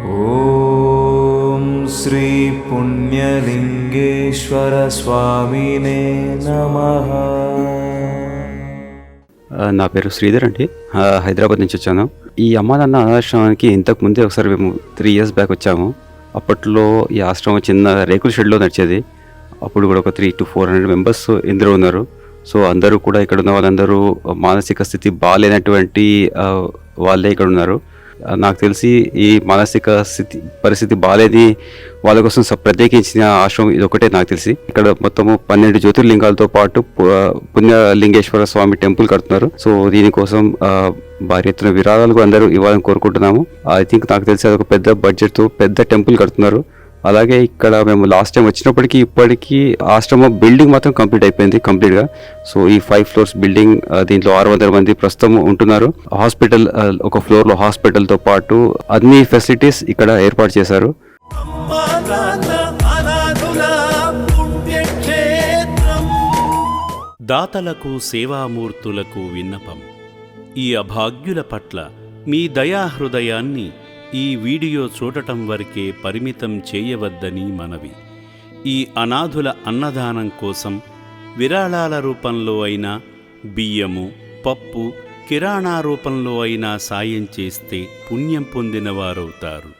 ఓం శ్రీ పుణ్యలింగేశ్వర స్వామినే నమః. నా పేరు శ్రీధర్ అండి. హైదరాబాద్ నుంచి వచ్చాను. ఈ అమ్మానాన్న అనాథాశ్రమానికి ఇంతకు ముందే ఒకసారి మేము 3 years బ్యాక్ వచ్చాము. అప్పట్లో ఈ ఆశ్రమం చిన్న రేకుల షెడ్లో నడిచేది. అప్పుడు కూడా ఒక 300 to 400 మెంబర్స్ ఇందులో ఉన్నారు. సో అందరూ కూడా ఇక్కడ ఉన్న వాళ్ళందరూ మానసిక స్థితి బాగాలేనటువంటి వాళ్ళే ఇక్కడ ఉన్నారు. నాకు తెలిసి ఈ మానసిక పరిస్థితి బాగాలేని వాళ్ళ కోసం ప్రత్యేకించిన ఆశ్రమం ఇది ఒకటే నాకు తెలిసి. ఇక్కడ మొత్తము 12 జ్యోతిర్లింగాలతో పాటు పుణ్యలింగేశ్వర స్వామి టెంపుల్ కడుతున్నారు. సో దీనికోసం భారీ ఎత్తున విరాళాలు అందరూ ఇవ్వాలని కోరుకుంటున్నాము. ఐ థింక్ నాకు తెలిసి అదొక పెద్ద బడ్జెట్తో పెద్ద టెంపుల్ కడుతున్నారు. అలాగే ఇక్కడ మేము లాస్ట్ టైం వచ్చినప్పటికీ ఇప్పటికీ ఆశ్రమం బిల్డింగ్ మాత్రం కంప్లీట్ అయిపోయింది కంప్లీట్గా. సో ఈ 5 floors బిల్డింగ్, దీంట్లో 600 మంది ప్రస్తుతం ఉంటున్నారు. హాస్పిటల్, ఒక ఫ్లోర్లో హాస్పిటల్తో పాటు అన్ని ఫెసిలిటీస్ ఇక్కడ ఏర్పాటు చేశారు. దాతలకు సేవామూర్తులకు విన్నపం. ఈ అభాగ్యుల పట్ల మీ దయాహృదయాన్ని ఈ వీడియో చూడటం వరకే పరిమితం చేయవద్దని మనవి. ఈ అనాథుల అన్నదానం కోసం విరాళాల రూపంలో అయినా, బియ్యము, పప్పు, కిరాణా రూపంలో అయినా సాయం చేస్తే పుణ్యం పొందినవారవుతారు.